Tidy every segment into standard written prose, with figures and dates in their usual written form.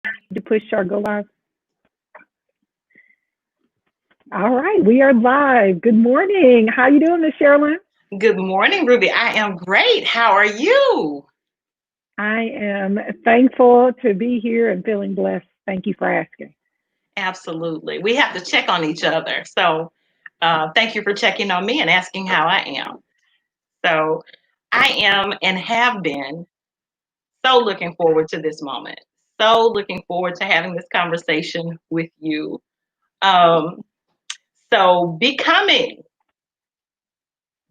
to push our go live. All right, we are live. Good morning. How you doing, Miss Sharolyn? Good morning, Ruby. I am great. How are you? I am thankful to be here and feeling blessed. Thank you for asking. Absolutely. We have to check on each other. So thank you for checking on me and asking how I am. So I am and have been so looking forward to this moment. So looking forward to having this conversation with you. Um, so becoming,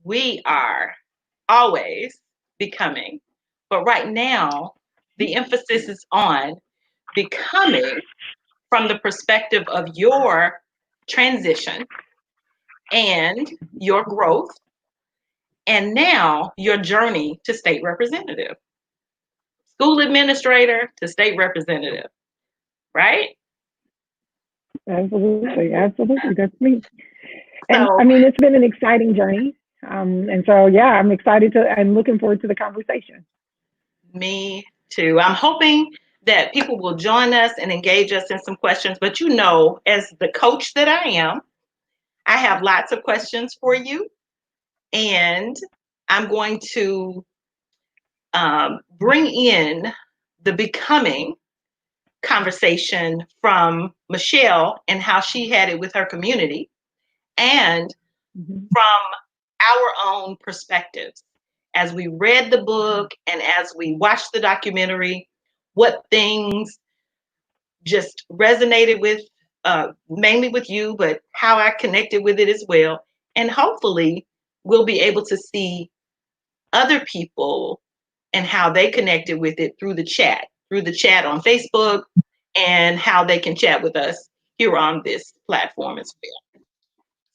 we are always becoming. But right now, the emphasis is on becoming from the perspective of your transition and your growth, and now your journey to state representative, school administrator to state representative, right? Absolutely, absolutely. That's me. And I So, mean, it's been an exciting journey. And so, yeah, I'm excited to, I'm looking forward to the conversation. me too. I'm hoping that people will join us and engage us in some questions. But you know, as the coach that I am, I have lots of questions for you. And I'm going to bring in the becoming conversation from Michelle and how she had it with her community, and Mhm. from our own perspectives as we read the book and as we watched the documentary, what things just resonated with, mainly with you, but how I connected with it as well. And hopefully, we'll be able to see other people and how they connected with it through the chat on Facebook, and how they can chat with us here on this platform as well.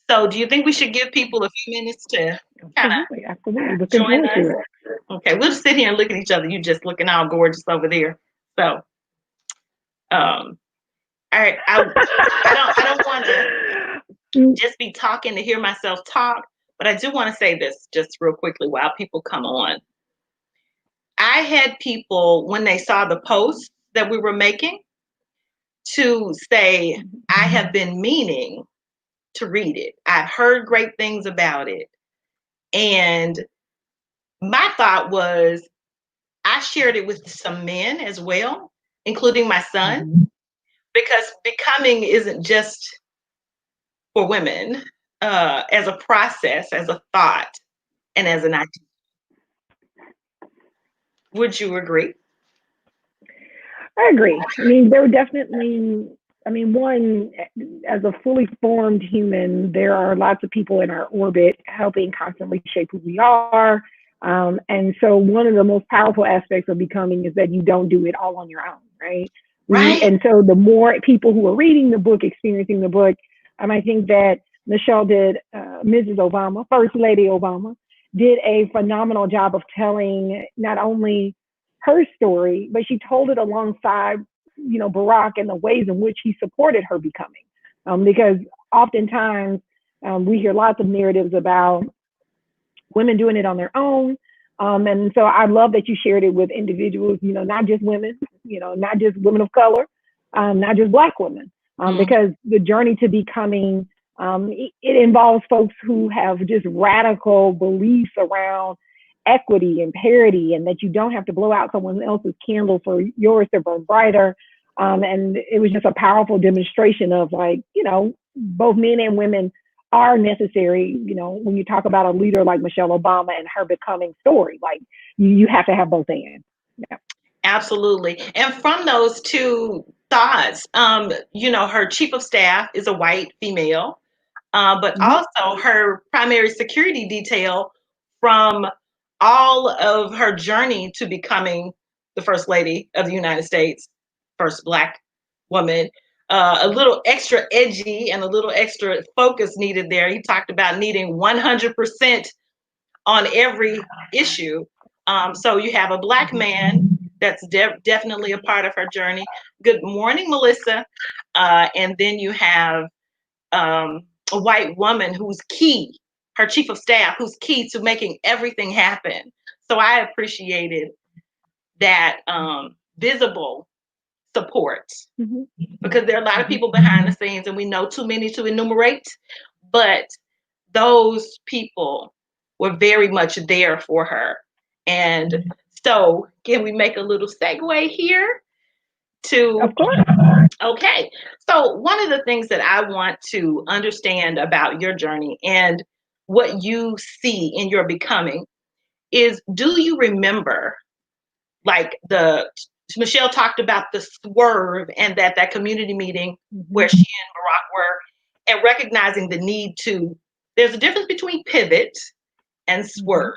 So, do you think we should give people a few minutes to kind Absolutely, absolutely. of Looking join forward us? to it. Okay, we'll just sit here and look at each other. You just looking all gorgeous over there. So, um, I don't want to just be talking to hear myself talk, but I do want to say this just real quickly while people come on. I had people, when they saw the post that we were making, to say, I have been meaning to read it. I've heard great things about it. And my thought was, I shared it with some men as well, including my son, Mhm. because becoming isn't just for women, as a process, as a thought, and as an idea. Would you agree? I agree. I mean, there were definitely, I mean, one, as a fully formed human, there are lots of people in our orbit helping constantly shape who we are. And so, one of the most powerful aspects of becoming is that you don't do it all on your own, right? Right? And so, the more people who are reading the book, experiencing the book, I think that Michelle did, Mrs. Obama, First Lady Obama, did a phenomenal job of telling not only her story, but she told it alongside, Barack and the ways in which he supported her becoming. Because oftentimes we hear lots of narratives about women doing it on their own. And so I love that you shared it with individuals, not just women, not just women of color, not just Black women, Mm. because the journey to becoming, it involves folks who have just radical beliefs around equity and parity, and that you don't have to blow out someone else's candle for yours to burn brighter. And it was just a powerful demonstration of, like, both men and women are necessary. When you talk about a leader like Michelle Obama and her becoming story, like, you have to have both ends. Yeah. Absolutely. And from those two thoughts, her chief of staff is a white female, but Mm-hmm. also her primary security detail, from all of her journey to becoming the First Lady of the United States, first Black woman. A little extra edgy and a little extra focus needed there. He talked about needing 100% on every issue. So you have a Black man that's definitely a part of her journey. Good morning, Melissa. And then you have a white woman who's key, her chief of staff, who's key to making everything happen. So I appreciated that visible support, Mm-hmm. because there are a lot of people behind the scenes and we know too many to enumerate, but those people were very much there for her. And so can we make a little segue here to, Of course. okay, so one of the things that I want to understand about your journey and what you see in your becoming is, do you remember, like, Michelle talked about the swerve and that community meeting where she and Barack were, and recognizing the need to, there's a difference between pivot and swerve.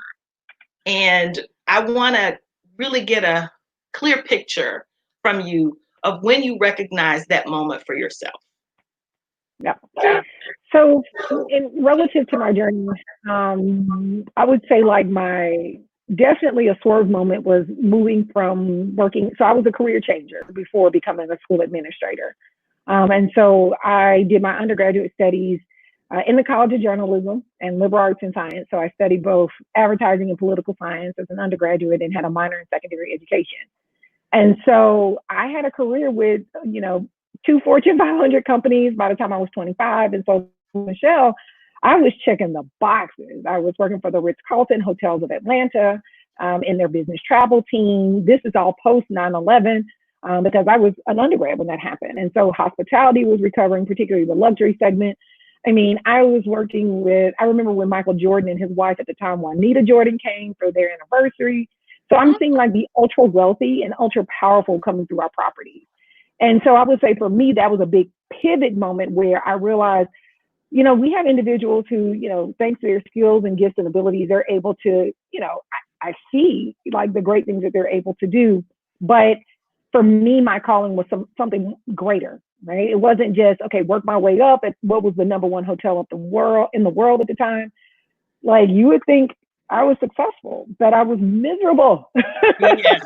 And I want to really get a clear picture from you of when you recognize that moment for yourself. Yeah. So, in relative to my journey, I would say like my definitely a swerve moment was moving from working. So I was a career changer before becoming a school administrator, and so I did my undergraduate studies in the College of Journalism and Liberal Arts and Science. So I studied both advertising and political science as an undergraduate and had a minor in secondary education. And so I had a career with, two Fortune 500 companies by the time I was 25. And so, Michelle, I was checking the boxes. I was working for the Ritz-Carlton Hotels of Atlanta in their business travel team. This is all post 9/11 because I was an undergrad when that happened. And so hospitality was recovering, particularly the luxury segment. I mean, I was working with, I remember when Michael Jordan and his wife at the time, Juanita Jordan, came for their anniversary. So I'm seeing like the ultra wealthy and ultra powerful coming through our properties. And so I would say for me, that was a big pivot moment where I realized, we have individuals who, thanks to their skills and gifts and abilities, they're able to, I see like the great things that they're able to do. But for me, my calling was something greater, right? It wasn't just, okay, work my way up at what was the number one hotel in the world at the time. Like you would think I was successful, but I was miserable. Yeah.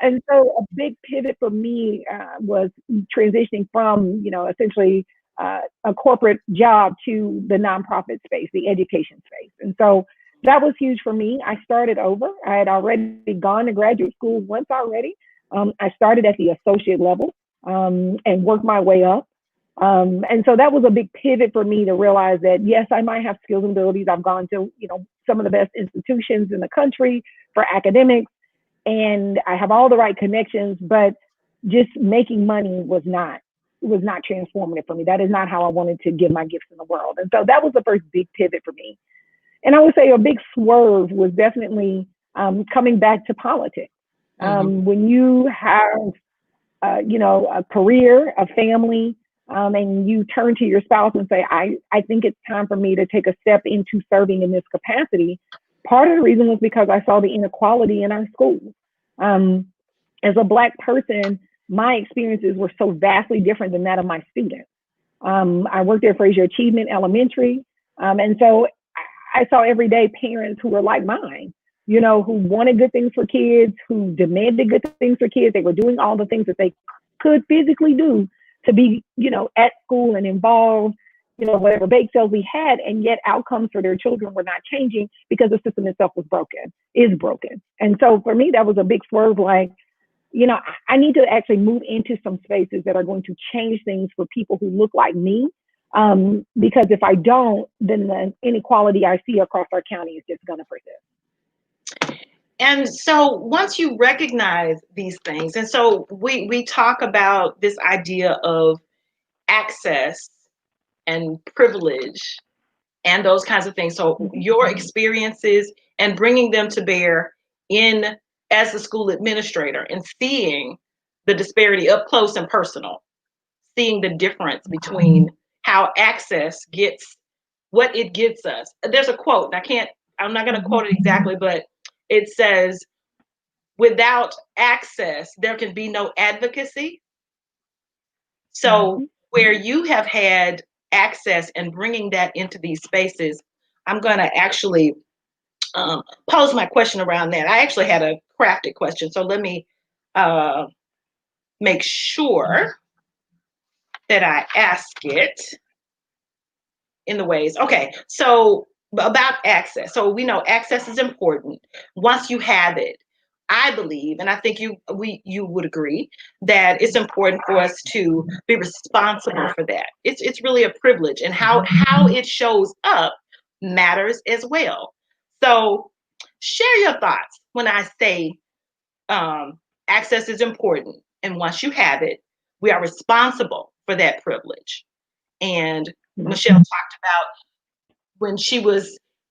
And so a big pivot for me was transitioning from, essentially a corporate job to the nonprofit space, the education space. And so that was huge for me. I started over. I had already gone to graduate school once already. I started at the associate level and worked my way up. And so that was a big pivot for me to realize that, yes, I might have skills and abilities. I've gone to, some of the best institutions in the country for academics, and I have all the right connections, but just making money was not transformative for me. That is not how I wanted to give my gifts in the world. And so that was the first big pivot for me. And I would say a big swerve was definitely coming back to politics. When you have, a career, a family, and you turn to your spouse and say, I think it's time for me to take a step into serving in this capacity. Part of the reason was because I saw the inequality in our schools. As a Black person, my experiences were so vastly different than that of my students. I worked at Fraser Achievement Elementary. And so I saw everyday parents who were like mine, who wanted good things for kids, who demanded good things for kids. They were doing all the things that they could physically do to be, at school and involved, whatever bake sales we had, and yet outcomes for their children were not changing because the system itself is broken. And so for me, that was a big swerve, like, I need to actually move into some spaces that are going to change things for people who look like me. Because if I don't, then the inequality I see across our county is just going to persist. And so once you recognize these things, and so we talk about this idea of access and privilege and those kinds of things. So your experiences and bringing them to bear in as a school administrator and seeing the disparity up close and personal, seeing the difference between how access gets what it gets us. There's a quote, and I'm not going to quote it exactly, but it says, without access, there can be no advocacy. So where you have had access and bringing that into these spaces, I'm going to actually pose my question around that. I actually had a crafted question, so let me make sure that I ask it in the ways. Okay, so about access. So we know access is important. Once you have it, I believe, and I think you would agree, that it's important for us to be responsible for that. It's really a privilege, and how it shows up matters as well. So share your thoughts when I say access is important, and once you have it, we are responsible for that privilege. And Michelle talked about when she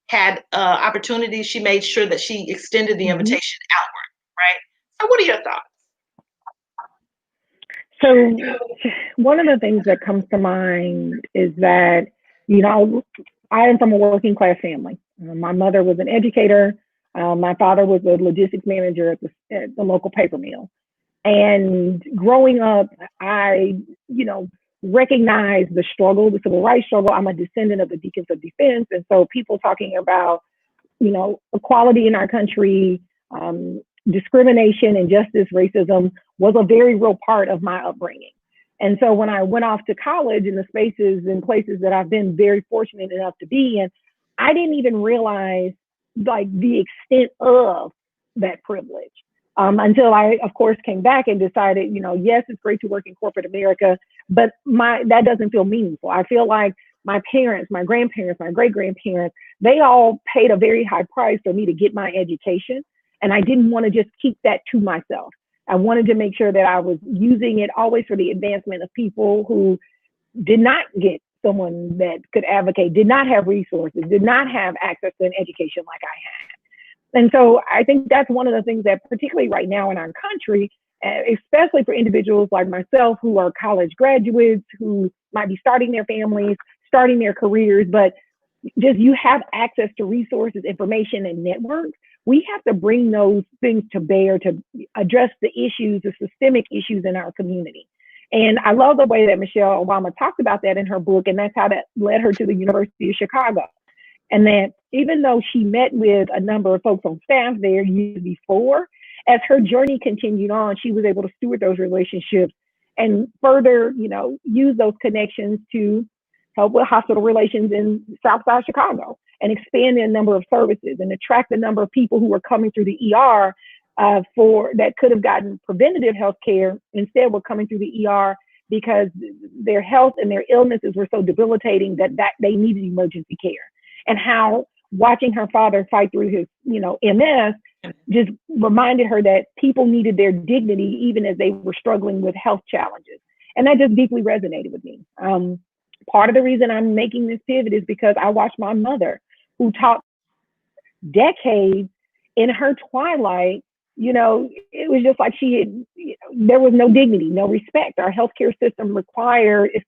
had opportunities, she made sure that she extended the invitation outward, right? So what are your thoughts? So one of the things that comes to mind is that, I am from a working class family. My mother was an educator. My father was a logistics manager at the local paper mill. And growing up, I, recognized the struggle, the civil rights struggle. I'm a descendant of the Deacons of Defense. And so people talking about, equality in our country, discrimination, injustice, racism was a very real part of my upbringing. And so when I went off to college in the spaces and places that I've been very fortunate enough to be in, I didn't even realize like the extent of that privilege until I, of course, came back and decided, yes, it's great to work in corporate America, but that doesn't feel meaningful. I feel like my parents, my grandparents, my great grandparents, they all paid a very high price for me to get my education. And I didn't want to just keep that to myself. I wanted to make sure that I was using it always for the advancement of people who did not get someone that could advocate, did not have resources, did not have access to an education like I had. And so I think that's one of the things that, particularly right now in our country, especially for individuals like myself who are college graduates, who might be starting their families, starting their careers, but just you have access to resources, information, and networks. We have to bring those things to bear to address the issues, the systemic issues in our community. And I love the way that Michelle Obama talked about that in her book, and that's how that led her to the University of Chicago. And that even though she met with a number of folks on staff there years before, as her journey continued on, she was able to steward those relationships and further, use those connections to help with hospital relations in Southside Chicago and expand the number of services and attract the number of people who were coming through the ER for that could have gotten preventative health care. Instead, were coming through the ER because their health and their illnesses were so debilitating that they needed emergency care. And how watching her father fight through his, MS just reminded her that people needed their dignity even as they were struggling with health challenges. And that just deeply resonated with me. Part of the reason I'm making this pivot is because I watched my mother, who taught decades, in her twilight, it was just like there was no dignity, no respect. Our healthcare system is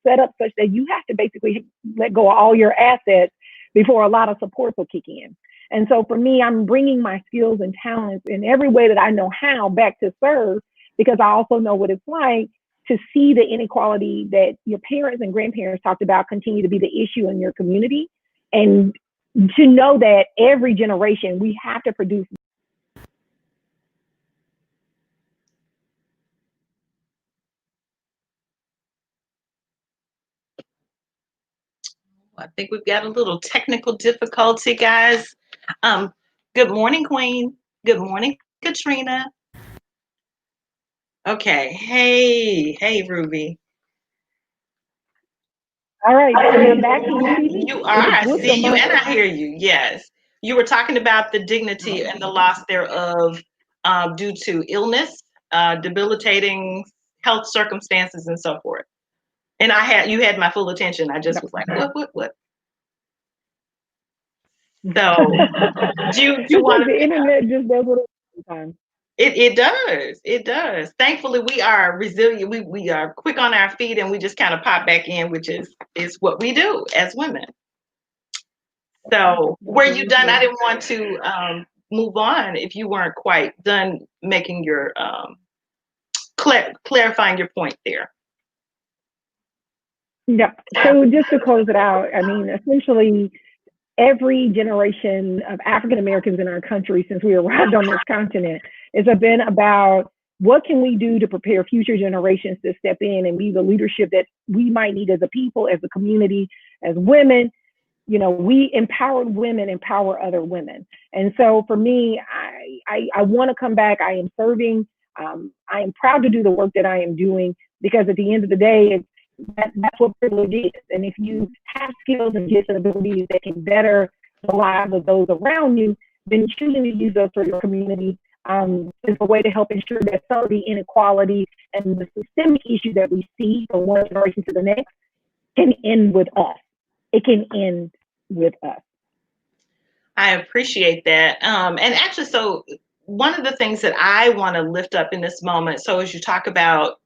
set up such that you have to basically let go of all your assets before a lot of supports will kick in. And so for me, I'm bringing my skills and talents in every way that I know how back to serve, because I also know what it's like to see the inequality that your parents and grandparents talked about continue to be the issue in your community, and to know that every generation we have to produce. I think we've got a little technical difficulty, guys. Good morning, Queen. Good morning, Katrina. Okay. Hey, Ruby. All right, I'm back. Can you see me? You are. I see you and I hear you. Yes. You were talking about the dignity and the loss thereof due to illness, debilitating health circumstances, and so forth. And you had my full attention. I just was like, what? So, do you want the internet just does what it sometimes. It does. Thankfully, we are resilient. We are quick on our feet, and we just kind of pop back in, which is what we do as women. So, were you done? I didn't want to move on if you weren't quite done making your clarifying your point there. Yeah. So just to close it out, I mean, essentially, every generation of African Americans in our country since we arrived on this continent has been about what can we do to prepare future generations to step in and be the leadership that we might need as a people, as a community, as women, we empowered women empower other women. And so for me, I want to come back. I am serving. I am proud to do the work that I am doing, because at the end of the day, that's what privilege is. And if you have skills and gifts and abilities that can better the lives of those around you, then choosing to use those for your community is a way to help ensure that some of the inequality and the systemic issue that we see from one generation to the next can end with us. It can end with us. I appreciate that. And actually, so one of the things that I want to lift up in this moment, so as you talk about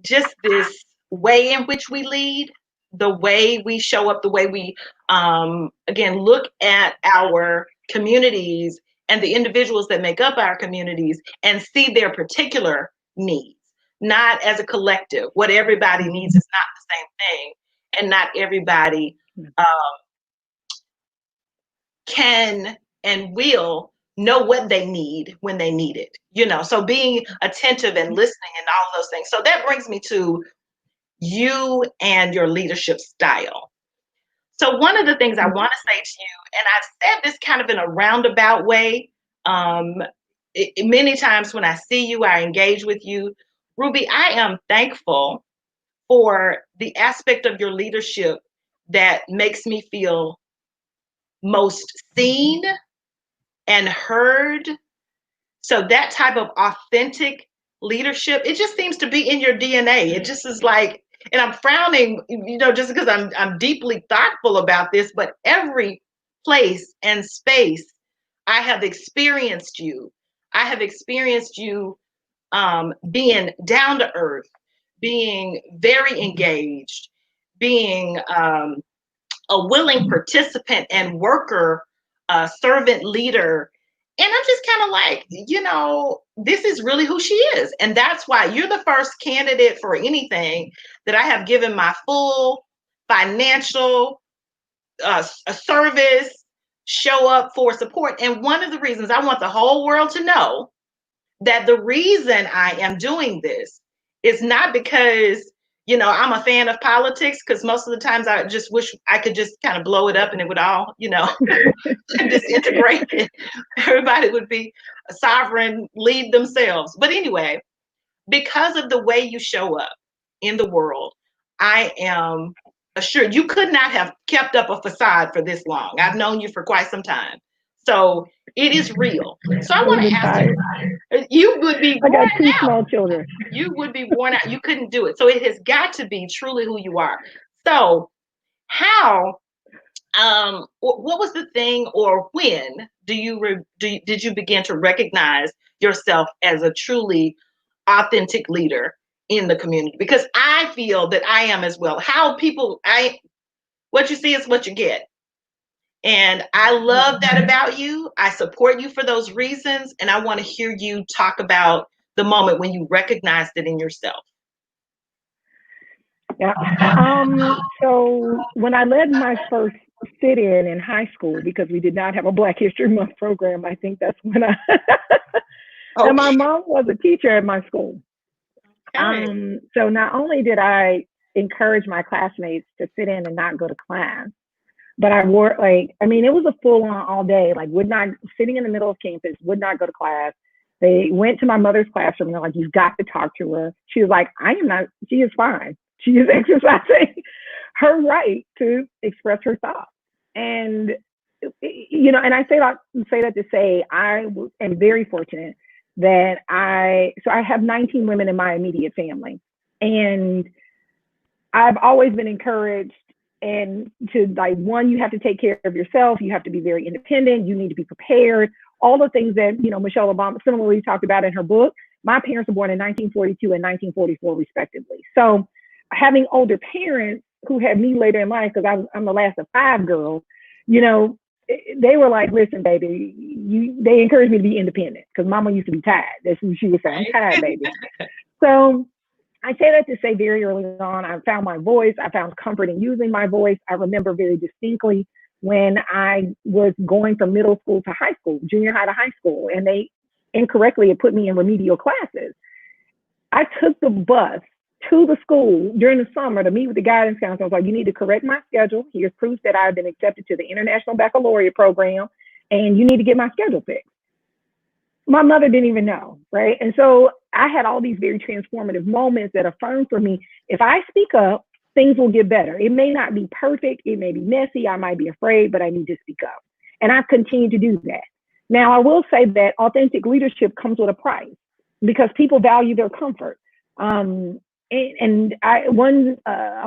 just this way in which we lead, the way we show up, the way we, again, look at our communities and the individuals that make up our communities and see their particular needs, not as a collective. What everybody needs is not the same thing, and not everybody can and will know what they need when they need it, so being attentive and listening and all of those things. So that brings me to you and your leadership style. So one of the things I want to say to you, and I've said this kind of in a roundabout way, many times when I see you, I engage with you, Ruby, I am thankful for the aspect of your leadership that makes me feel most seen and heard. So that type of authentic leadership, it just seems to be in your DNA. It just is like, and I'm frowning, just because I'm deeply thoughtful about this, but every place and space I have experienced you. I have experienced you being down to earth, being very engaged, being a willing participant and worker, servant leader. And I'm just kind of like, this is really who she is. And that's why you're the first candidate for anything that I have given my full financial service, show up for support. And one of the reasons I want the whole world to know that the reason I am doing this is not because I'm a fan of politics, because most of the times I just wish I could just kind of blow it up and it would all, disintegrate. Everybody would be a sovereign, lead themselves. But anyway, because of the way you show up in the world, I am assured you could not have kept up a facade for this long. I've known you for quite some time. So it is real. So I want to ask you would be I got two small children. You would be worn out. You couldn't do it. So it has got to be truly who you are. So how, what was the thing, or when did you begin to recognize yourself as a truly authentic leader in the community? Because I feel that I am as well. What you see is what you get. And I love that about you. I support you for those reasons. And I want to hear you talk about the moment when you recognized it in yourself. Yeah. So when I led my first sit-in in high school, because we did not have a Black History Month program, I think that's when and my mom was a teacher at my school. Okay. So not only did I encourage my classmates to sit in and not go to class, but I wore it was a full on all day, would not, sitting in the middle of campus, would not go to class. They went to my mother's classroom and they're like, you've got to talk to her. She was like, she is fine. She is exercising her right to express her thoughts. And, and I say that to say, I am very fortunate that I have 19 women in my immediate family. And I've always been encouraged and to one, you have to take care of yourself. You have to be very independent. You need to be prepared. All the things that, Michelle Obama similarly talked about in her book. My parents were born in 1942 and 1944, respectively. So having older parents who had me later in life, because I'm the last of 5 girls, they were like, listen, baby, they encouraged me to be independent because mama used to be tired. That's what she would say. I'm tired, baby. So I say that to say very early on, I found my voice. I found comfort in using my voice. I remember very distinctly when I was going from middle school to high school, junior high to high school, and they incorrectly had put me in remedial classes. I took the bus to the school during the summer to meet with the guidance counselor. I was like, you need to correct my schedule. Here's proof that I've been accepted to the International Baccalaureate program, and you need to get my schedule fixed. My mother didn't even know, right? And so I had all these very transformative moments that affirmed for me, if I speak up, things will get better. It may not be perfect. It may be messy. I might be afraid, but I need to speak up. And I've continued to do that. Now, I will say that authentic leadership comes with a price because people value their comfort. A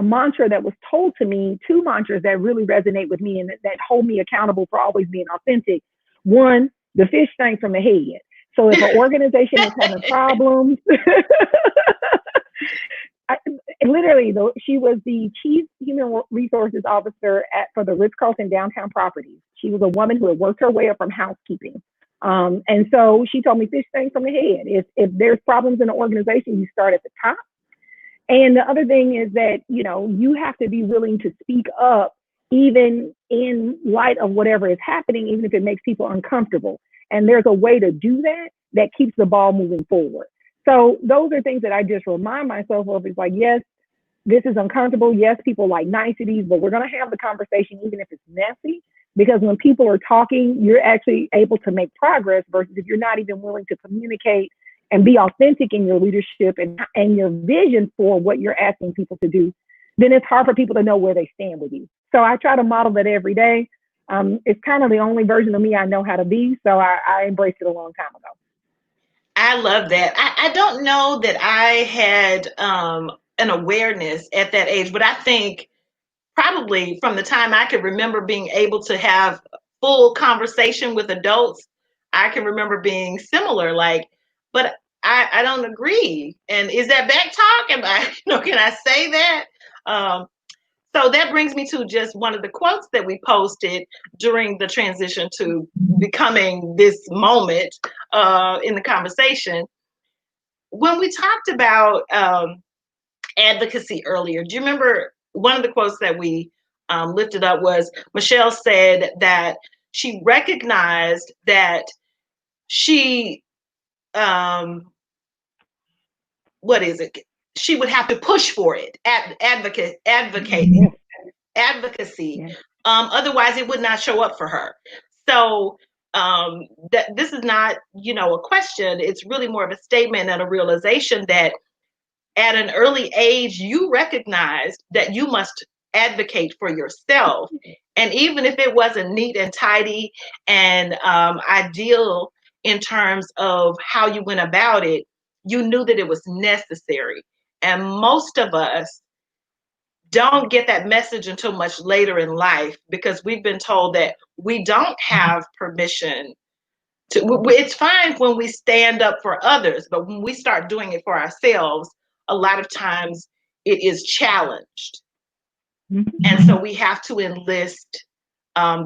mantra that was told to me, two mantras that really resonate with me and that hold me accountable for always being authentic. One, the fish stank from the head. So if an organization is having problems, literally, though, she was the chief human resources officer for the Ritz-Carlton downtown properties. She was a woman who had worked her way up from housekeeping. And so she told me, fish stank from the head. If there's problems in the organization, you start at the top. And the other thing is that, you have to be willing to speak up, even in light of whatever is happening, even if it makes people uncomfortable. And there's a way to do that keeps the ball moving forward. So those are things that I just remind myself of. It's like, yes, this is uncomfortable. Yes, people like niceties, but we're going to have the conversation, even if it's messy, because when people are talking, you're actually able to make progress versus if you're not even willing to communicate and be authentic in your leadership and your vision for what you're asking people to do, then it's hard for people to know where they stand with you. So I try to model that every day. It's kind of the only version of me I know how to be. So I embraced it a long time ago. I love that. I don't know that I had an awareness at that age, but I think probably from the time I could remember being able to have full conversation with adults, I can remember being similar, but I don't agree. And is that back talk? Can I say that? So that brings me to just one of the quotes that we posted during the transition to becoming this moment in the conversation. When we talked about advocacy earlier, do you remember one of the quotes that we lifted up was Michelle said that she recognized that she, she would have to push for it, advocacy. Yeah. Otherwise it would not show up for her. So that this is not, a question. It's really more of a statement and a realization that at an early age, you recognized that you must advocate for yourself. And even if it wasn't neat and tidy and ideal in terms of how you went about it, you knew that it was necessary. And most of us don't get that message until much later in life because we've been told that we don't have permission to. It's fine when we stand up for others, but when we start doing it for ourselves, a lot of times it is challenged. Mm-hmm. And so we have to enlist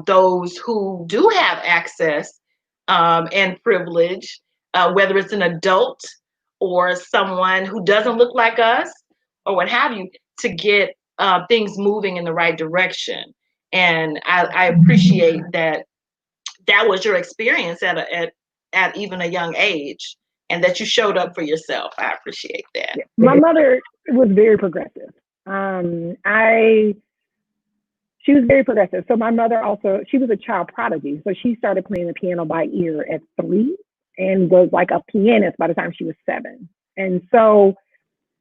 those who do have access and privilege, whether it's an adult or someone who doesn't look like us or what have you, to get things moving in the right direction. And I appreciate that was your experience at even a young age, and that you showed up for yourself. I appreciate that. Yeah. My mother was very progressive. She was very progressive. So my mother also, she was a child prodigy. So she started playing the piano by ear at 3 and was like a pianist by the time she was 7. And so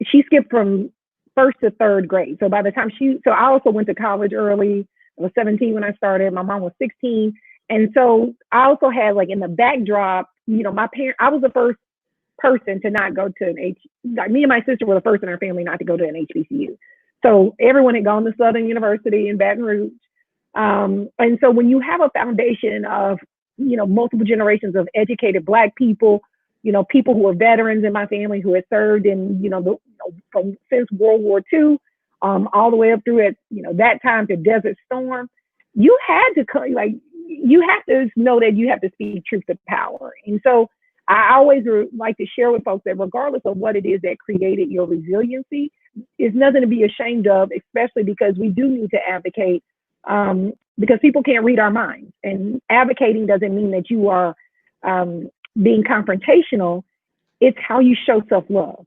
she skipped from 1st to 3rd grade. So by the time so I also went to college early. I was 17 when I started. My mom was 16. And so I also had, like, in the backdrop, my parents, I was the first person to not go to me and my sister were the first in our family not to go to an HBCU. So everyone had gone to Southern University in Baton Rouge. And so when you have a foundation of, multiple generations of educated Black people, people who are veterans in my family who had served in, since World War II, all the way up through at, that time to Desert Storm, you had to you have to know that you have to speak truth to power. And so I always like to share with folks that regardless of what it is that created your resiliency, it's nothing to be ashamed of, especially because we do need to advocate because people can't read our minds. And advocating doesn't mean that you are being confrontational. It's how you show self-love.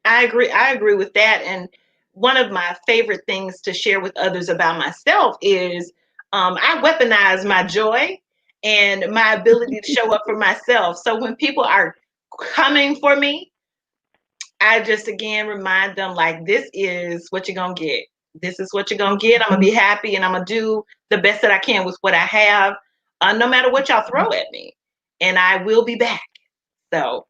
I agree. I agree with that. And one of my favorite things to share with others about myself is I weaponize my joy and my ability to show up for myself. So when people are coming for me, I just again remind them like, this is what you're gonna get. This is what you're gonna get. I'm gonna be happy and I'm gonna do the best that I can with what I have, no matter what y'all throw at me, and I will be back. So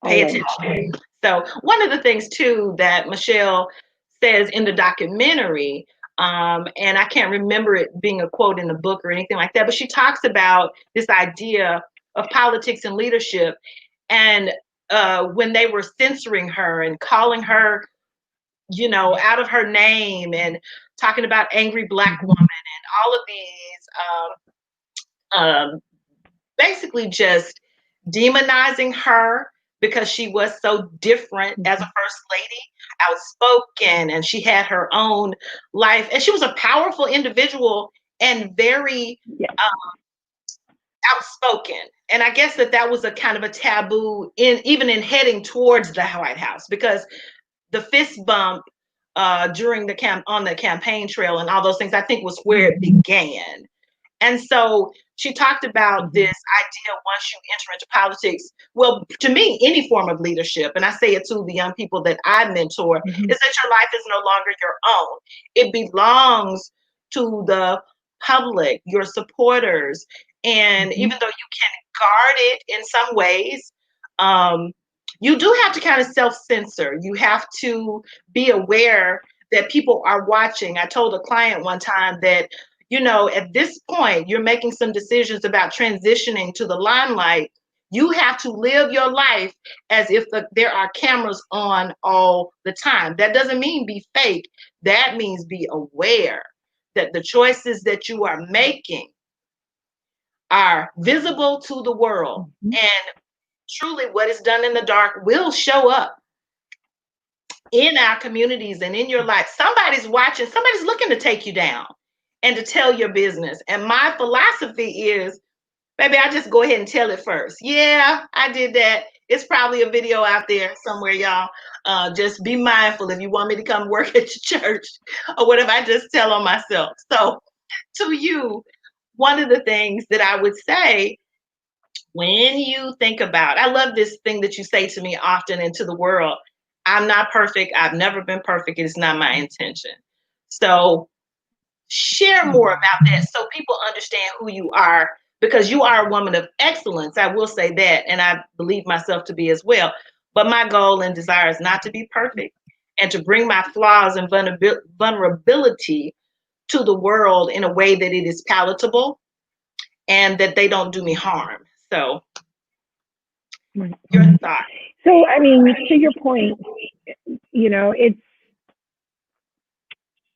pay Always. attention. So one of the things too that Michelle says in the documentary, and I can't remember it being a quote in the book or anything like that, but she talks about this idea of politics and leadership. And when they were censoring her and calling her, you know, out of her name and talking about angry Black woman and all of these basically just demonizing her because she was so different as a first lady, outspoken, and she had her own life. And she was a powerful individual and very outspoken. And I guess that was a kind of a taboo in even in heading towards the White House, because the fist bump during on the campaign trail and all those things, I think was where it began. And so she talked about this idea once you enter into politics, well, to me, any form of leadership, and I say it to the young people that I mentor, is that your life is no longer your own. It belongs to the public, your supporters. And even though you can guard it in some ways, you do have to kind of self-censor. You have to be aware that people are watching. I told a client one time that, you know, at this point, you're making some decisions about transitioning to the limelight. You have to live your life as if there are cameras on all the time. That doesn't mean be fake. That means be aware that the choices that you are making are visible to the world. And truly, what is done in the dark will show up in our communities and in your life. Somebody's watching, somebody's looking to take you down and to tell your business. And my philosophy is, baby, I just go ahead and tell it first. Yeah, I did that. It's probably a video out there somewhere, y'all. Just be mindful if you want me to come work at your church or whatever. I just tell on myself. So to you, one of the things that I would say when you think about, I love this thing that you say to me often and to the world, I'm not perfect. I've never been perfect. It is not my intention. So share more about that so people understand who you are, because you are a woman of excellence. I will say that, and I believe myself to be as well. But my goal and desire is not to be perfect and to bring my flaws and vulnerability to the world in a way that it is palatable and that they don't do me harm. So your thought. So, I mean, to your point, you know, it's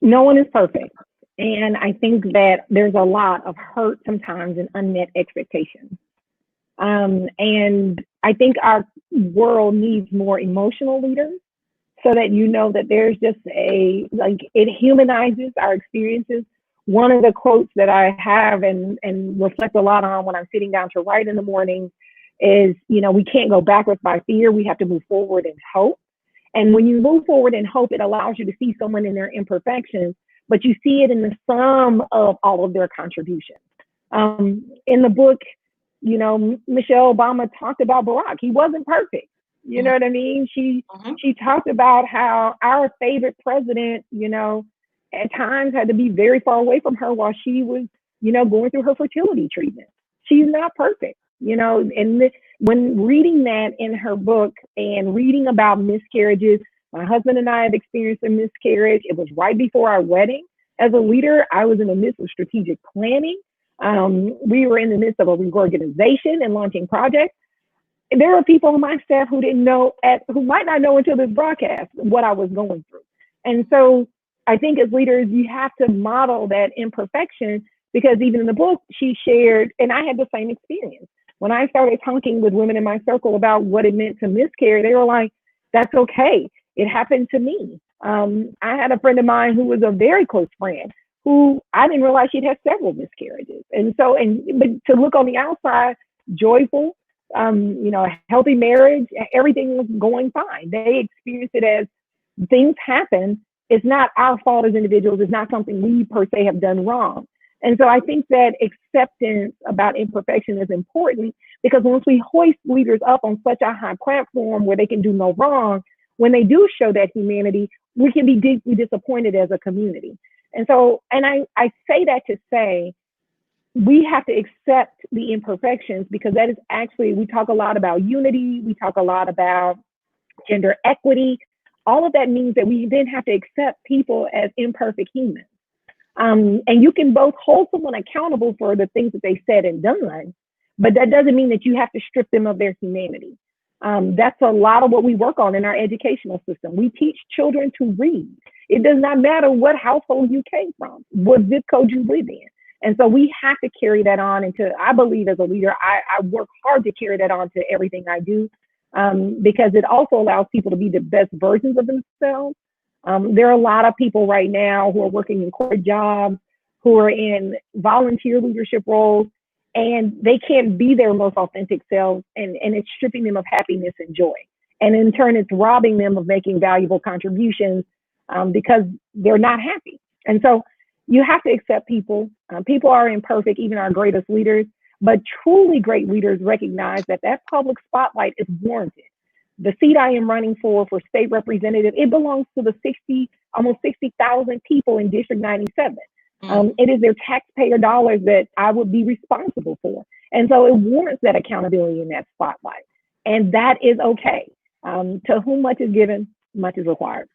no one is perfect. And I think that there's a lot of hurt sometimes and unmet expectations. And I think our world needs more emotional leaders so that you know that there's just it humanizes our experiences. One of the quotes that I have and reflect a lot on when I'm sitting down to write in the morning is, you know, we can't go backwards by fear. We have to move forward in hope. And when you move forward in hope, it allows you to see someone in their imperfections, but you see it in the sum of all of their contributions. In the book, you know, Michelle Obama talked about Barack. He wasn't perfect. You know what I mean? She talked about how our favorite president, you know, at times had to be very far away from her while she was, you know, going through her fertility treatment. She's not perfect, you know, and when reading that in her book and reading about miscarriages, my husband and I have experienced a miscarriage. It was right before our wedding. As a leader, I was in the midst of strategic planning. We were in the midst of a reorganization and launching projects. There are people on my staff who didn't know, who might not know until this broadcast what I was going through. And so I think as leaders, you have to model that imperfection, because even in the book, she shared, and I had the same experience. When I started talking with women in my circle about what it meant to miscarry, they were like, that's okay. It happened to me. I had a friend of mine who was a very close friend who I didn't realize she'd had several miscarriages. And so, but to look on the outside, joyful, a healthy marriage, everything was going fine. They experienced it as things happen. It's not our fault as individuals. It's not something we per se have done wrong. And so I think that acceptance about imperfection is important, because once we hoist leaders up on such a high platform where they can do no wrong, when they do show that humanity, we can be deeply disappointed as a community. And so, and I say that to say, we have to accept the imperfections, because that is actually, we talk a lot about unity, we talk a lot about gender equity. All of that means that we then have to accept people as imperfect humans. And you can both hold someone accountable for the things that they said and done, but that doesn't mean that you have to strip them of their humanity. That's a lot of what we work on in our educational system. We teach children to read. It does not matter what household you came from, what zip code you live in. And so we have to carry that on into, I believe as a leader, I work hard to carry that on to everything I do, because it also allows people to be the best versions of themselves. There are a lot of people right now who are working in corporate jobs, who are in volunteer leadership roles, and they can't be their most authentic selves, and it's stripping them of happiness and joy. And in turn, it's robbing them of making valuable contributions because they're not happy. And so you have to accept people. People are imperfect, even our greatest leaders, but truly great leaders recognize that that public spotlight is warranted. The seat I am running for state representative, it belongs to the almost 60,000 people in District 97. It is their taxpayer dollars that I would be responsible for. And so it warrants that accountability in that spotlight. And that is okay. To whom much is given, much is required.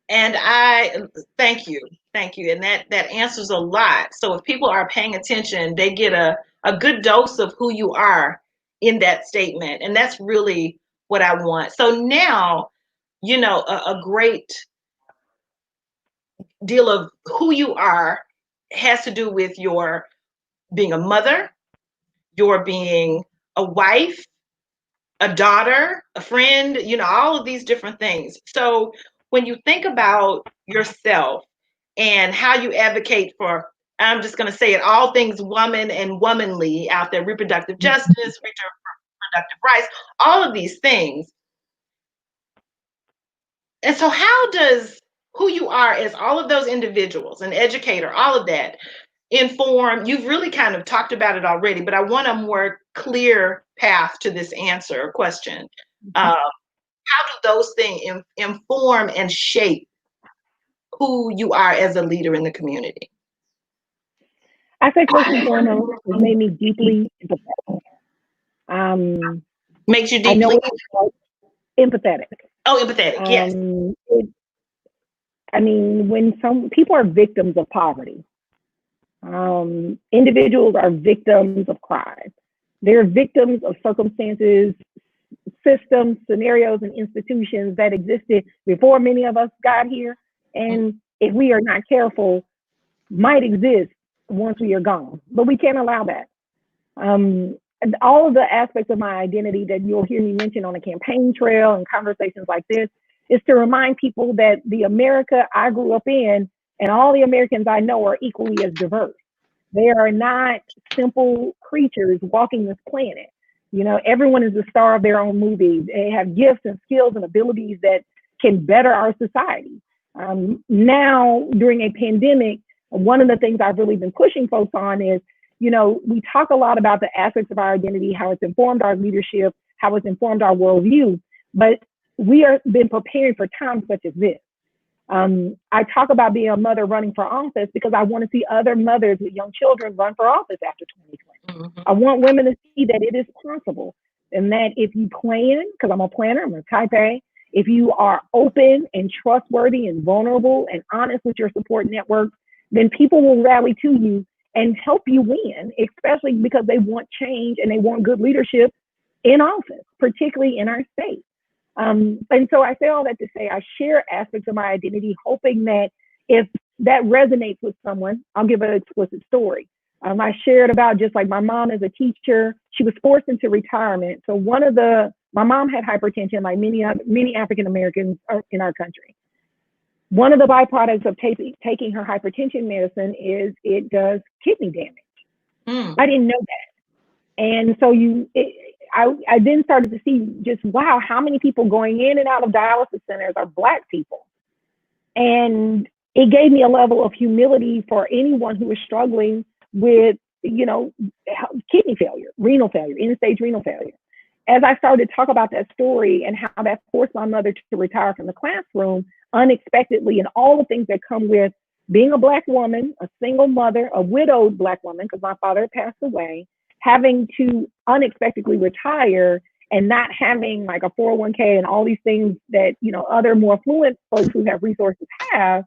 And I thank you. And that answers a lot. So if people are paying attention, they get a good dose of who you are in that statement. And that's really what I want. So now, a great deal of who you are has to do with your being a mother, your being a wife, a daughter, a friend, all of these different things. So when you think about yourself and how you advocate for, I'm just going to say it, all things woman and womanly out there, reproductive justice, reproductive rights, all of these things. And so how does who you are as all of those individuals, an educator, all of that, inform? You've really kind of talked about it already, but I want a more clear path to this answer or question. How do those things inform and shape who you are as a leader in the community? I think first and foremost, it made me deeply empathetic. Makes you I know deeply empathetic. Oh, empathetic, yes. When some people are victims of poverty, individuals are victims of crime. They're victims of circumstances, systems, scenarios, and institutions that existed before many of us got here. And if we are not careful, might exist once we are gone. But we can't allow that. And all of the aspects of my identity that you'll hear me mention on a campaign trail and conversations like this is to remind people that the America I grew up in and all the Americans I know are equally as diverse. They are not simple creatures walking this planet. Everyone is the star of their own movie. They have gifts and skills and abilities that can better our society. Now, during a pandemic, one of the things I've really been pushing folks on is, we talk a lot about the aspects of our identity, how it's informed our leadership, how it's informed our worldview, but we have been preparing for times such as this. I talk about being a mother running for office because I want to see other mothers with young children run for office after 2020. I want women to see that it is possible, and that if you plan, because I'm a planner, I'm a type A, if you are open and trustworthy and vulnerable and honest with your support network, then people will rally to you and help you win, especially because they want change and they want good leadership in office, particularly in our state. And so I say all that to say I share aspects of my identity, hoping that if that resonates with someone, I'll give an explicit story. I shared about just like my mom as a teacher, she was forced into retirement. So my mom had hypertension like many African Americans in our country. One of the byproducts of taking her hypertension medicine is it does kidney damage. I didn't know that. And so I then started to see just, wow, how many people going in and out of dialysis centers are Black people. And it gave me a level of humility for anyone who is struggling with, kidney failure, renal failure, end-stage renal failure. As I started to talk about that story and how that forced my mother to retire from the classroom unexpectedly, and all the things that come with being a Black woman, a single mother, a widowed Black woman, because my father had passed away, having to unexpectedly retire and not having like a 401k and all these things that, other more affluent folks who have resources have,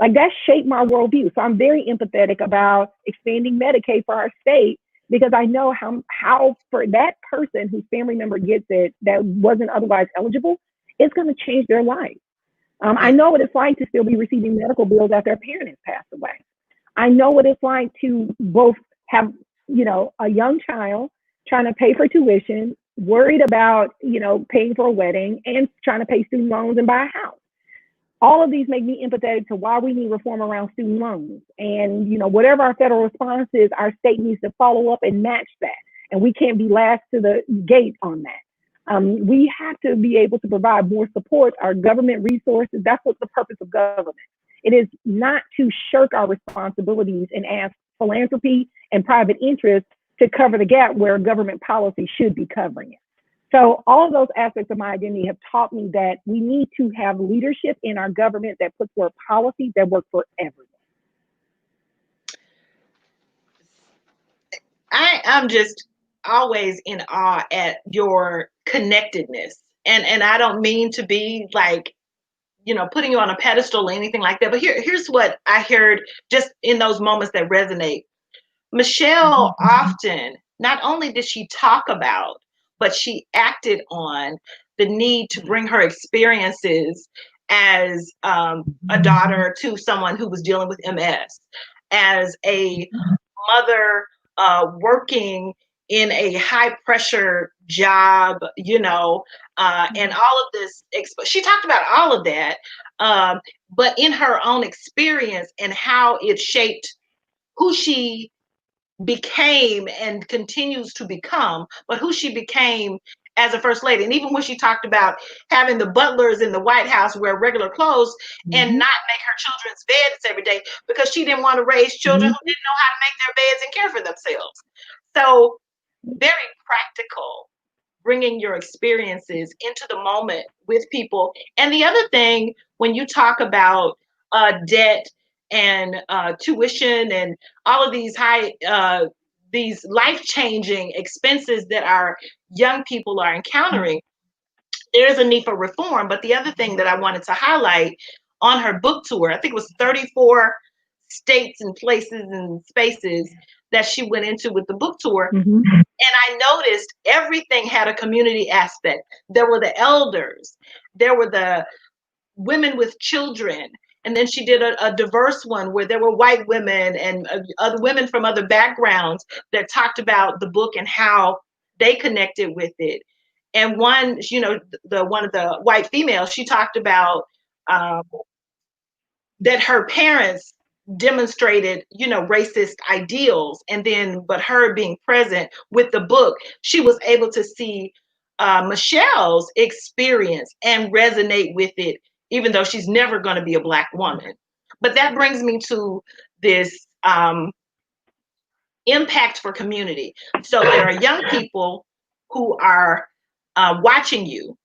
like that shaped my worldview. So I'm very empathetic about expanding Medicaid for our state, because I know how for that person whose family member gets it that wasn't otherwise eligible, it's going to change their life. I know what it's like to still be receiving medical bills after a parent has passed away. I know what it's like to both have, a young child trying to pay for tuition, worried about, paying for a wedding, and trying to pay student loans and buy a house. All of these make me empathetic to why we need reform around student loans. And, whatever our federal response is, our state needs to follow up and match that. And we can't be last to the gate on that. We have to be able to provide more support, our government resources. That's what the purpose of government. It is not to shirk our responsibilities and ask philanthropy and private interest to cover the gap where government policy should be covering it. So all of those aspects of my identity have taught me that we need to have leadership in our government that puts forth policies that work for everyone. I'm just always in awe at your connectedness. And I don't mean to be like, putting you on a pedestal or anything like that. But here's what I heard just in those moments that resonate. Michelle often, not only did she talk about, but she acted on the need to bring her experiences as a daughter to someone who was dealing with MS, as a mother working in a high pressure job, and all of this. She talked about all of that, but in her own experience and how it shaped who she became and continues to become, but who she became as a first lady. And even when she talked about having the butlers in the White House wear regular clothes and not make her children's beds every day because she didn't want to raise children who didn't know how to make their beds and care for themselves. So very practical, bringing your experiences into the moment with people. And the other thing, when you talk about debt and tuition and all of these these life-changing expenses that our young people are encountering, there's a need for reform. But the other thing that I wanted to highlight on her book tour, I think it was 34 states and places and spaces that she went into with the book tour. And I noticed everything had a community aspect. There were the elders, there were the women with children, and then she did a diverse one where there were white women and other women from other backgrounds that talked about the book and how they connected with it. And one, one of the white females, she talked about that her parents demonstrated, racist ideals, and then, but her being present with the book, she was able to see Michelle's experience and resonate with it, even though she's never going to be a Black woman. But that brings me to this impact for community. So there are young people who are watching you.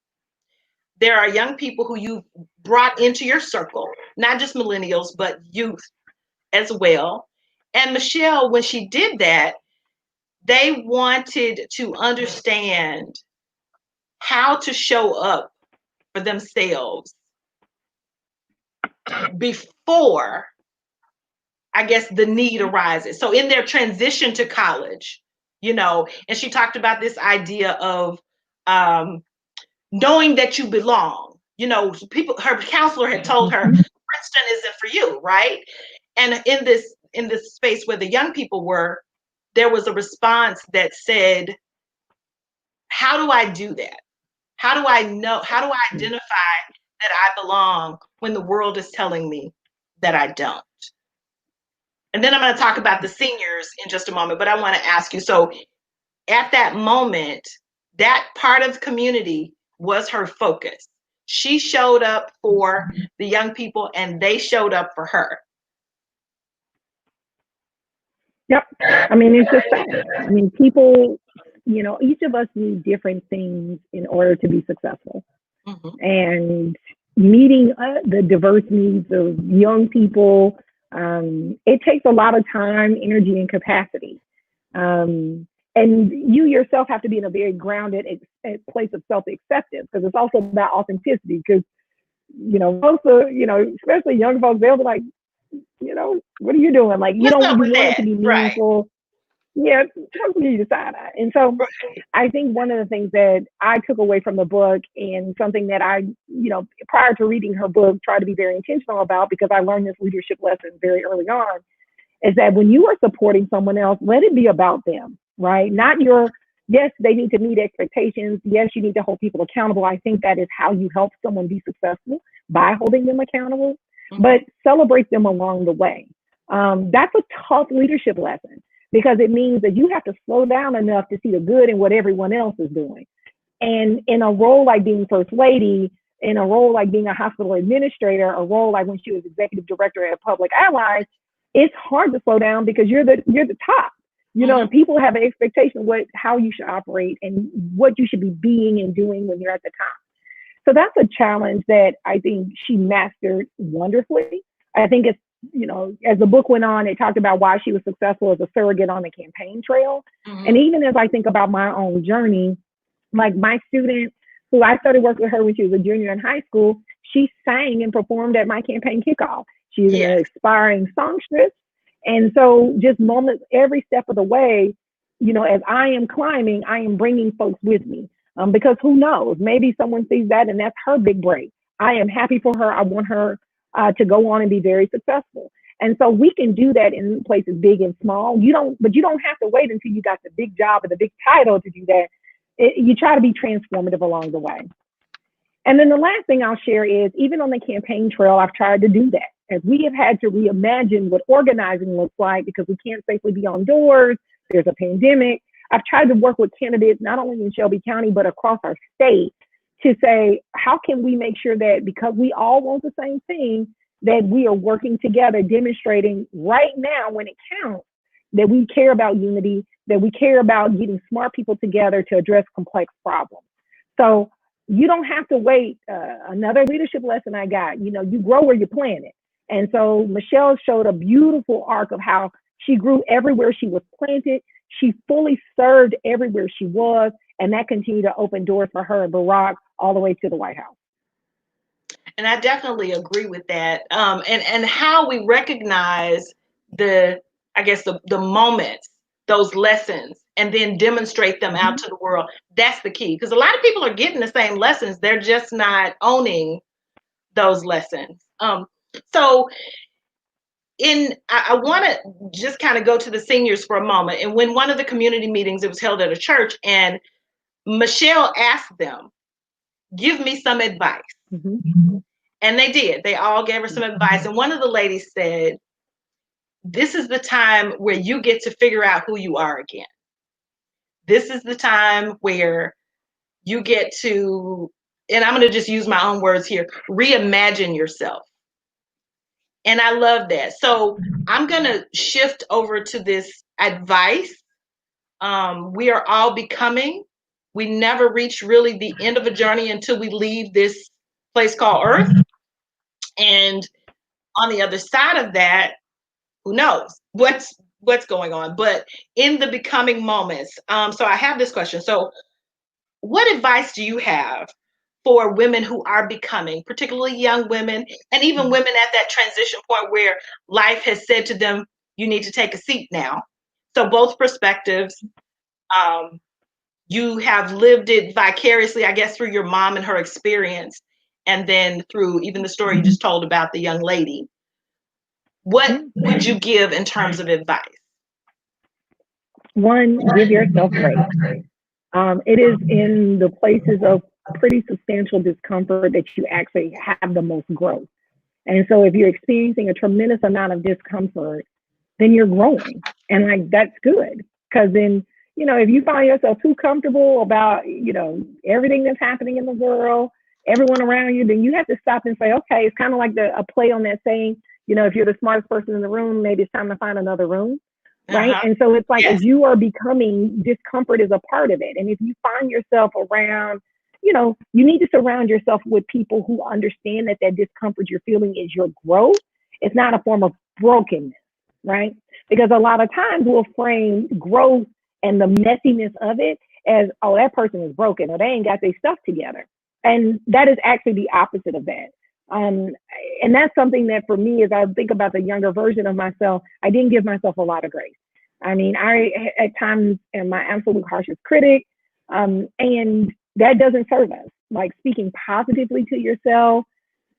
There are young people who you've brought into your circle, not just millennials, but youth as well. And Michelle, when she did that, they wanted to understand how to show up for themselves before, I guess, the need arises. So in their transition to college, and she talked about this idea of knowing that you belong. Her counselor had told her, Princeton isn't for you, right? And in this space where the young people were, there was a response that said, how do I do that? How do I know? How do I identify that I belong when the world is telling me that I don't? And then I'm going to talk about the seniors in just a moment, but I want to ask you, so at that moment, that part of the community was her focus. She showed up for the young people and they showed up for her. Yep. I mean, it's just fact. I mean, people, you know, each of us need different things in order to be successful. Mhm. And meeting the diverse needs of young people, it takes a lot of time, energy, and capacity. And you yourself have to be in a very grounded place of self-acceptance, because it's also about authenticity. Because, you know, most of, you know, especially young folks, they'll be like, you know, what are you doing? Like, What's up you with want it that? to be Right. meaningful. Yeah, how can you decide that? And so Right. I think one of the things that I took away from the book, and something that I, you know, prior to reading her book, tried to be very intentional about, because I learned this leadership lesson very early on, is that when you are supporting someone else, let it be about them, right? Not your, yes, they need to meet expectations. Yes, you need to hold people accountable. I think that is how you help someone be successful, by holding them accountable, but celebrate them along the way. That's a tough leadership lesson, because it means that you have to slow down enough to see the good in what everyone else is doing. And in a role like being first lady, in a role like being a hospital administrator, a role like when she was executive director at Public Allies, it's hard to slow down, because you're the top, you know, and people have an expectation of how you should operate and what you should be being and doing when you're at the top. So that's a challenge that I think she mastered wonderfully. I think it's, you know, as the book went on, it talked about why she was successful as a surrogate on the campaign trail. And even as I think about my own journey, like my student who I started working with her when she was a junior in high school, she sang and performed at my campaign kickoff. She's an aspiring songstress. And so just moments, every step of the way, you know, as I am climbing, I am bringing folks with me. Because who knows, maybe someone sees that and that's her big break. I am happy for her. I want her to go on and be very successful. And so we can do that in places big and small. But you don't have to wait until you got the big job or the big title to do that. You try to be transformative along the way. And then the last thing I'll share is, even on the campaign trail, I've tried to do that. As we have had to reimagine what organizing looks like, because we can't safely be on doors, there's a pandemic. I've tried to work with candidates, not only in Shelby County, but across our state, to say, how can we make sure that, because we all want the same thing, that we are working together, demonstrating right now when it counts, that we care about unity, that we care about getting smart people together to address complex problems. So you don't have to wait. Another leadership lesson I got, you know, you grow where you plant it. And so Michelle showed a beautiful arc of how she grew everywhere she was planted. She fully served everywhere she was, and that continued to open doors for her and Barack all the way to the White House. And I definitely agree with that. And how we recognize the moments, those lessons, and then demonstrate them out to the world. That's the key. Because a lot of people are getting the same lessons. They're just not owning those lessons. So I want to just kind of go to the seniors for a moment. And when one of the community meetings, it was held at a church, and Michelle asked them, give me some advice. And they did. They all gave her some advice. And one of the ladies said, this is the time where you get to figure out who you are again. This is the time where you get to, and I'm going to just use my own words here, reimagine yourself. And I love that. So I'm going to shift over to this advice. We are all becoming. We never reach really the end of a journey until we leave this place called Earth. And on the other side of that, who knows what's going on? But in the becoming moments, so I have this question. So, what advice do you have for women who are becoming, particularly young women, and even women at that transition point where life has said to them, "You need to take a seat now"? So, both perspectives. You have lived it vicariously, I guess, through your mom and her experience, and then through even the story you just told about the young lady. What would you give in terms of advice? One, give yourself grace. It is in the places of pretty substantial discomfort that you actually have the most growth. And so if you're experiencing a tremendous amount of discomfort, then you're growing. And like, that's good. Because then, if you find yourself too comfortable about, everything that's happening in the world, everyone around you, then you have to stop and say, okay, it's kind of like a play on that saying, if you're the smartest person in the room, maybe it's time to find another room. Right. Uh-huh. And so it's like, Yes. as you are becoming, discomfort is a part of it. And if you find yourself around, you need to surround yourself with people who understand that discomfort you're feeling is your growth. It's not a form of brokenness, right? Because a lot of times we'll frame growth and the messiness of it as, oh, that person is broken or they ain't got their stuff together. And that is actually the opposite of that. And that's something that for me, as I think about the younger version of myself, I didn't give myself a lot of grace. I mean, I at times am my absolute harshest critic, and that doesn't serve us. Like speaking positively to yourself,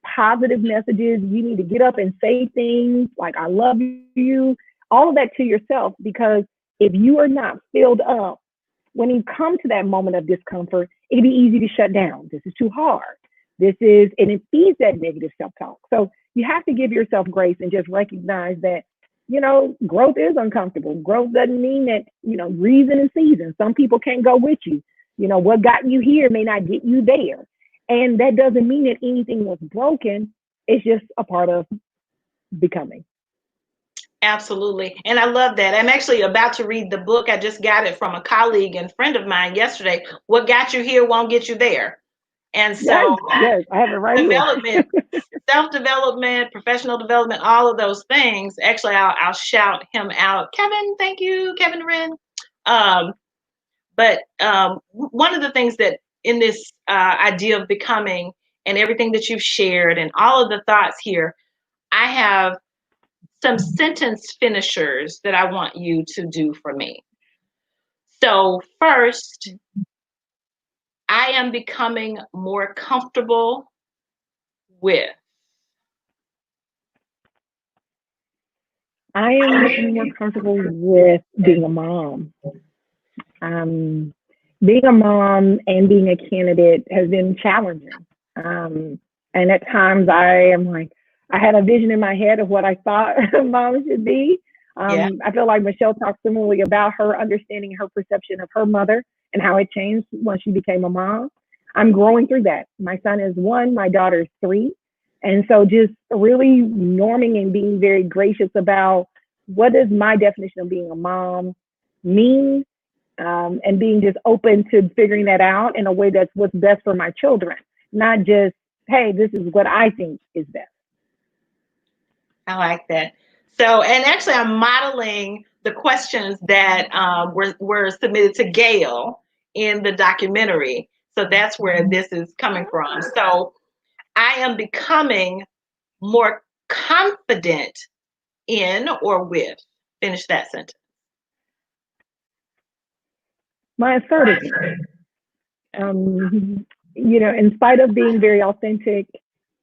positive messages. You need to get up and say things like "I love you," all of that to yourself, because if you are not filled up, when you come to that moment of discomfort, it'd be easy to shut down. This is too hard. And it feeds that negative self-talk. So you have to give yourself grace and just recognize that, growth is uncomfortable. Growth doesn't mean that, reason and season. Some people can't go with you. What got you here may not get you there. And that doesn't mean that anything was broken. It's just a part of becoming. Absolutely. And I love that. I'm actually about to read the book. I just got it from a colleague and friend of mine yesterday. What got you here won't get you there. And so yes, I have it right development, here. self-development, professional development, all of those things. Actually, I'll shout him out. Kevin, thank you, Kevin Wren. But one of the things that in this idea of becoming and everything that you've shared and all of the thoughts here, I have some sentence finishers that I want you to do for me. So first, I am becoming more comfortable with. I am becoming more comfortable with being a mom. Being a mom and being a candidate has been challenging. And at times I am like, I had a vision in my head of what I thought mom should be. Yeah. I feel like Michelle talked similarly about her understanding her perception of her mother and how it changed when she became a mom. I'm growing through that. My son is 1, my daughter is 3. And so just really norming and being very gracious about what does my definition of being a mom mean, and being just open to figuring that out in a way that's what's best for my children, not just, hey, this is what I think is best. I like that. So, and actually, I'm modeling the questions that were submitted to Gail in the documentary. So that's where this is coming from. So I am becoming more confident in or with. Finish that sentence. My assertiveness. In spite of being very authentic,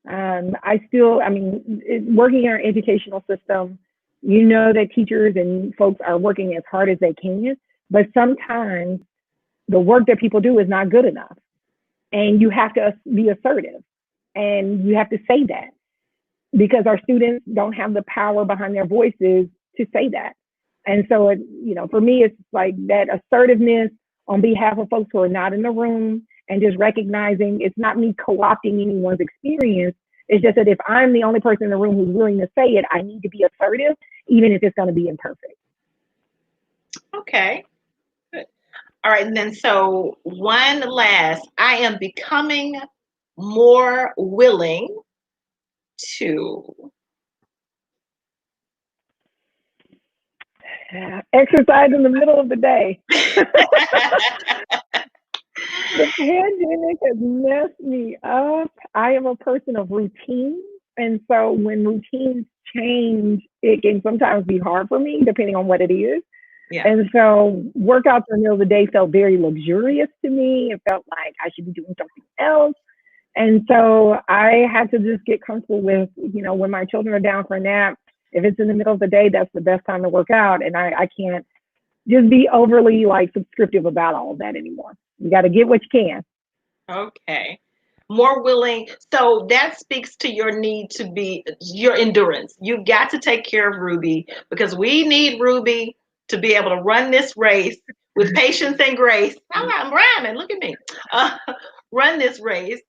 working in our educational system, that teachers and folks are working as hard as they can, but sometimes the work that people do is not good enough. And you have to be assertive and you have to say that, because our students don't have the power behind their voices to say that. And so, for me, it's like that assertiveness on behalf of folks who are not in the room, and just recognizing it's not me co-opting anyone's experience. It's just that if I'm the only person in the room who's willing to say it, I need to be assertive, even if it's going to be imperfect. Okay. Good. All right. And then, so one last, I am becoming more willing to exercise in the middle of the day. The pandemic has messed me up. I am a person of routine. And so when routines change, it can sometimes be hard for me, depending on what it is. Yeah. And so workouts in the middle of the day felt very luxurious to me. It felt like I should be doing something else. And so I had to just get comfortable with, when my children are down for a nap, if it's in the middle of the day, that's the best time to work out. And I can't just be overly subscriptive about all of that anymore. You got to get what you can. Okay. More willing. So that speaks to your need to be your endurance. You've got to take care of Ruby, because we need Ruby to be able to run this race with patience and grace. I'm rhyming. Look at me. Uh, run this race.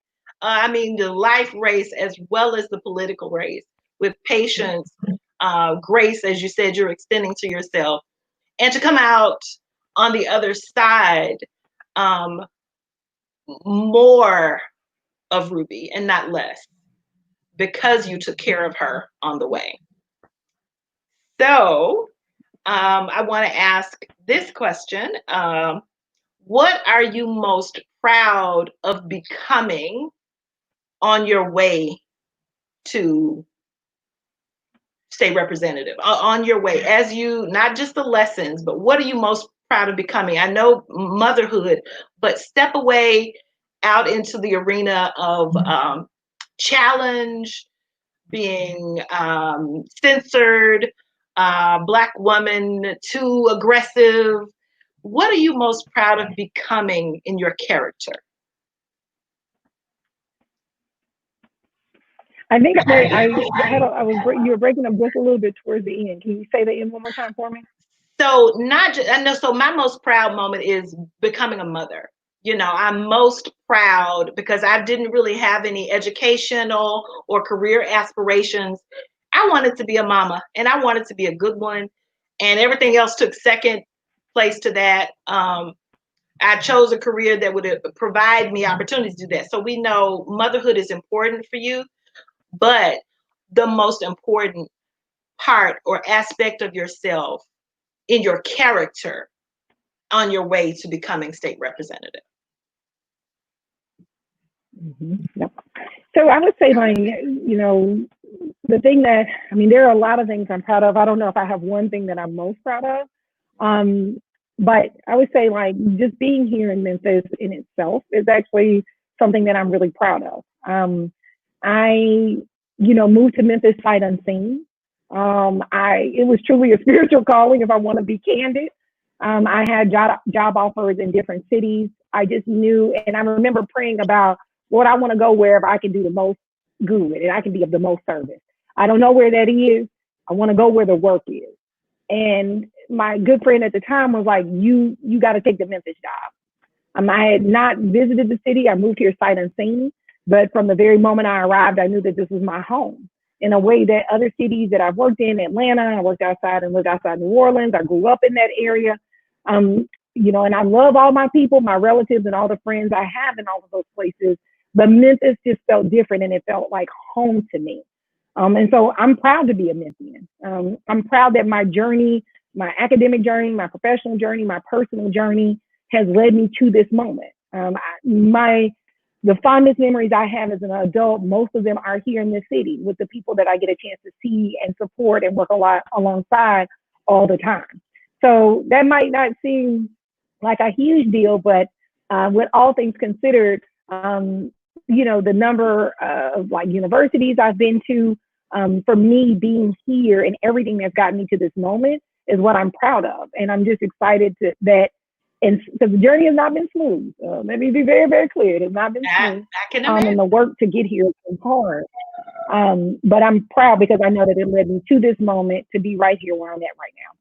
I mean, the life race as well as the political race with patience, grace, as you said, you're extending to yourself, and to come out on the other side more of Ruby and not less, because you took care of her on the way. So I want to ask this question. What are you most proud of becoming on your way to state representative? On your way, as you, not just the lessons, but what are you most proud of becoming? I know motherhood, but step away out into the arena of challenge, being censored, Black woman, too aggressive. What are you most proud of becoming in your character? I think you were breaking up just a little bit towards the end. Can you say the end one more time for me? So not just, I know, so my most proud moment is becoming a mother. You know, I'm most proud because I didn't really have any educational or career aspirations. I wanted to be a mama, and I wanted to be a good one, and everything else took second place to that. I chose a career that would provide me opportunities to do that. So we know motherhood is important for you, but the most important part or aspect of yourself in your character on your way to becoming state representative. Yep. So I would say, like, the thing that, I mean, there are a lot of things I'm proud of. I don't know if I have one thing that I'm most proud of. But I would say, like, just being here in Memphis in itself is actually something that I'm really proud of. I, moved to Memphis sight unseen. It was truly a spiritual calling, if I want to be candid. I had job offers in different cities. I just knew, and I remember praying about, Lord, I want to go wherever I can do the most good and I can be of the most service. I don't know where that is. I want to go where the work is. And my good friend at the time was like, you got to take the Memphis job. I had not visited the city. I moved here sight unseen. But from the very moment I arrived, I knew that this was my home in a way that other cities that I've worked in, Atlanta, I worked outside and lived outside New Orleans. I grew up in that area. And I love all my people, my relatives, and all the friends I have in all of those places. But Memphis just felt different, and it felt like home to me. And so I'm proud to be a Memphian. I'm proud that my journey, my academic journey, my professional journey, my personal journey has led me to this moment. The fondest memories I have as an adult, most of them are here in this city with the people that I get a chance to see and support and work a lot alongside all the time. So that might not seem like a huge deal, but with all things considered, the number of like universities I've been to, for me being here and everything that's gotten me to this moment is what I'm proud of. And I'm just excited and because the journey has not been smooth. Let me be very, very clear. It has not been smooth. I can imagine. And the work to get here is hard. But I'm proud because I know that it led me to this moment to be right here where I'm at right now.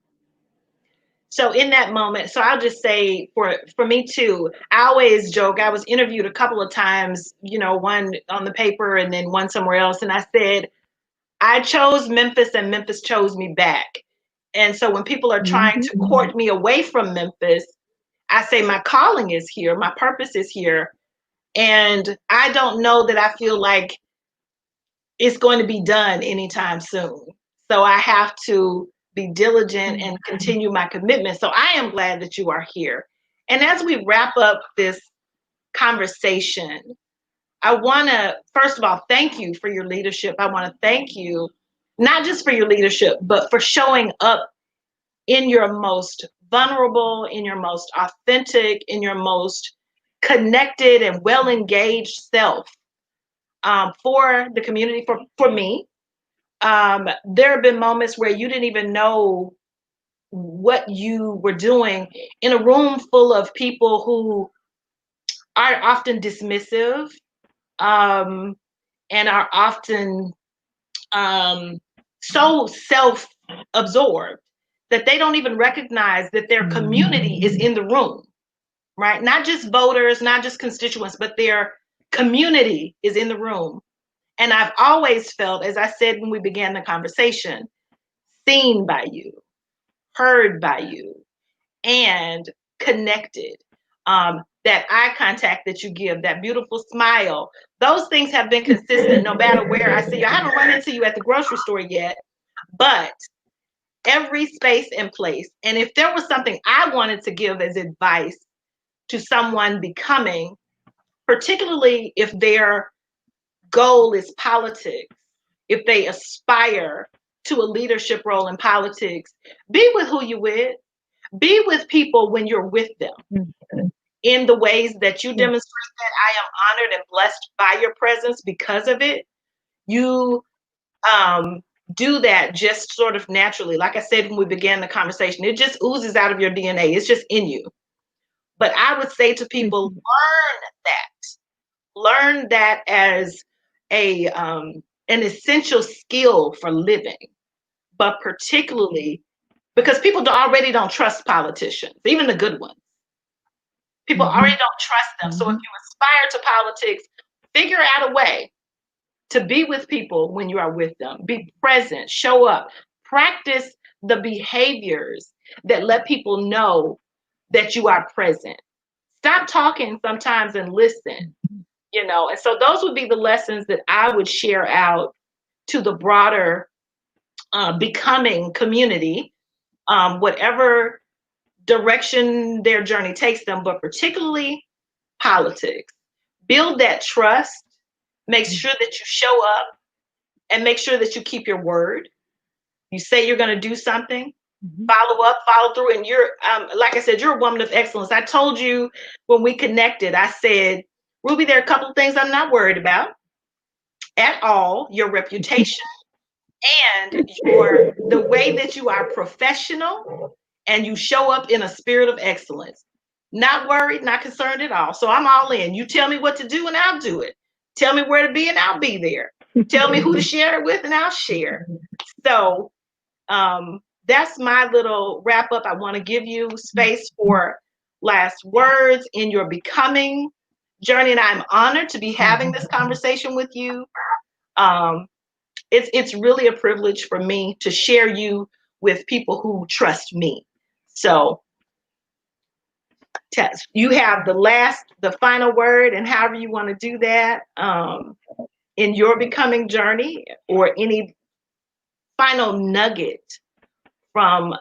So in that moment, so I'll just say for me too, I always joke, I was interviewed a couple of times, one on the paper and then one somewhere else. And I said, I chose Memphis and Memphis chose me back. And so when people are trying to court me away from Memphis, I say my calling is here, my purpose is here. And I don't know that I feel like it's going to be done anytime soon. So I have to be diligent and continue my commitment. So I am glad that you are here. And as we wrap up this conversation, I want to, first of all, thank you for your leadership. I want to thank you, not just for your leadership, but for showing up in your most vulnerable, in your most authentic, in your most connected and well-engaged self for the community, for me. There have been moments where you didn't even know what you were doing in a room full of people who are often dismissive and are often so self-absorbed that they don't even recognize that their community is in the room, right? Not just voters, not just constituents, but their community is in the room. And I've always felt, as I said when we began the conversation, seen by you, heard by you, and connected. That eye contact that you give, that beautiful smile, those things have been consistent no matter where I see you. I haven't run into you at the grocery store yet, but every space and place. And if there was something I wanted to give as advice to someone becoming, particularly if their goal is politics, if they aspire to a leadership role in politics, be with who you with. Be with people when you're with them in the ways that you demonstrate that. I am honored and blessed by your presence because of it. You do that just sort of naturally. Like I said when we began the conversation, it just oozes out of your DNA. It's just in you. But I would say to people, learn that as an essential skill for living, but particularly because people already don't trust politicians, even the good ones. People already don't trust them. So if you aspire to politics, figure out a way to be with people when you are with them. Be present, show up, practice the behaviors that let people know that you are present. Stop talking sometimes and listen, And so those would be the lessons that I would share out to the broader becoming community, whatever direction their journey takes them, but particularly politics. Build that trust, make sure that you show up, and make sure that you keep your word. You say you're going to do something, follow up, follow through. And you're, like I said, you're a woman of excellence. I told you when we connected, I said, Ruby, there are a couple of things I'm not worried about at all. Your reputation and the way that you are professional and you show up in a spirit of excellence. Not worried, not concerned at all. So I'm all in. You tell me what to do and I'll do it. Tell me where to be and I'll be there. Tell me who to share it with and I'll share. So that's my little wrap up. I want to give you space for last words in your becoming journey. And I'm honored to be having this conversation with you. It's really a privilege for me to share you with people who trust me. So you have the final word, and however you want to do that in your becoming journey, or any final nugget from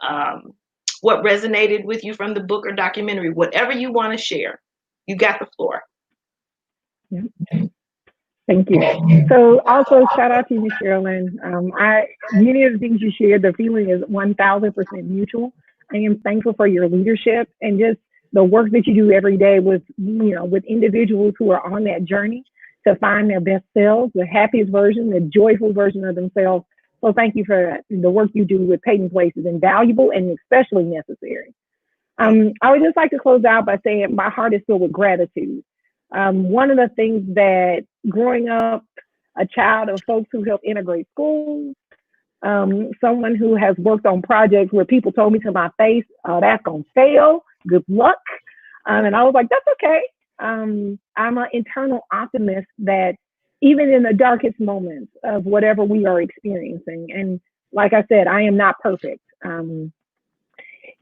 what resonated with you from the book or documentary, whatever you want to share. You got the floor. Thank you. So also shout out to you, Sharolyn. Many of the things you shared, the feeling is 1000% mutual. I am thankful for your leadership and just the work that you do every day with, with individuals who are on that journey to find their best selves, the happiest version, the joyful version of themselves. So thank you for the work you do with Payton Place is invaluable and especially necessary. I would just like to close out by saying my heart is filled with gratitude. One of the things that growing up, a child of folks who help integrate schools, someone who has worked on projects where people told me to my face, that's going to fail, good luck. And I was like, that's okay. I'm an internal optimist that even in the darkest moments of whatever we are experiencing, and like I said, I am not perfect.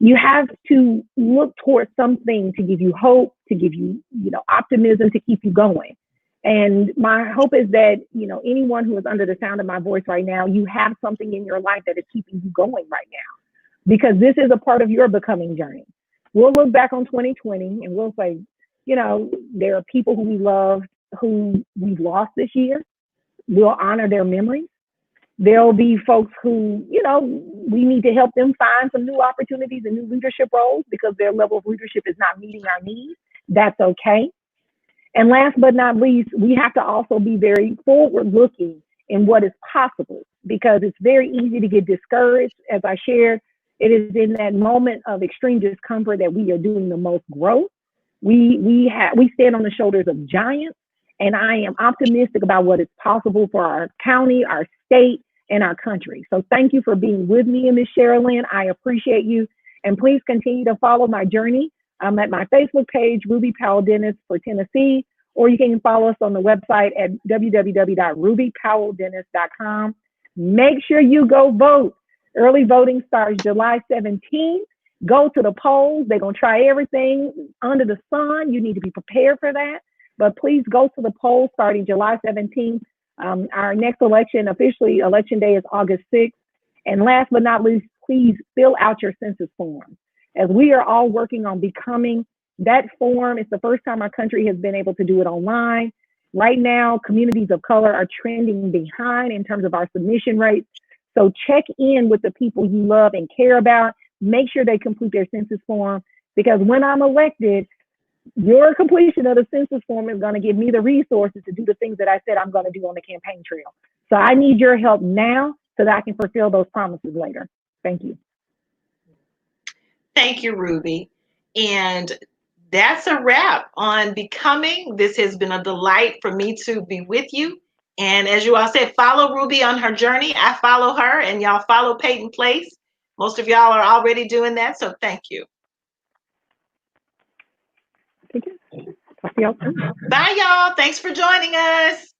You have to look towards something to give you hope, to give you, optimism, to keep you going. And my hope is that, anyone who is under the sound of my voice right now, you have something in your life that is keeping you going right now, because this is a part of your becoming journey. We'll look back on 2020 and we'll say, there are people who we loved, who we've lost this year. We'll honor their memories. There'll be folks who, we need to help them find some new opportunities and new leadership roles because their level of leadership is not meeting our needs. That's okay. And last but not least, we have to also be very forward looking in what is possible, because it's very easy to get discouraged. As I shared, it is in that moment of extreme discomfort that we are doing the most growth. We stand on the shoulders of giants, and I am optimistic about what is possible for our county, our state, in our country. So thank you for being with me, Ms. Sharolyn. I appreciate you. And please continue to follow my journey. I'm at my Facebook page, Ruby Powell-Dennis for Tennessee, or you can follow us on the website at www.rubypowelldennis.com. Make sure you go vote. Early voting starts July 17th. Go to the polls. They're going to try everything under the sun. You need to be prepared for that. But please go to the polls starting July 17th. Our next election, officially election day, is August 6th. And last but not least, please fill out your census form. As we are all working on becoming that form, it's the first time our country has been able to do it online. Right now, communities of color are trending behind in terms of our submission rates. So check in with the people you love and care about. Make sure they complete their census form, because when I'm elected, your completion of the census form is going to give me the resources to do the things that I said I'm going to do on the campaign trail. So I need your help now so that I can fulfill those promises later. Thank you. Thank you, Ruby. And that's a wrap on Becoming. This has been a delight for me to be with you. And as you all said, follow Ruby on her journey. I follow her, and y'all follow Payton Place. Most of y'all are already doing that, so thank you. Thank you. Talk to y'all soon. Bye, y'all. Thanks for joining us.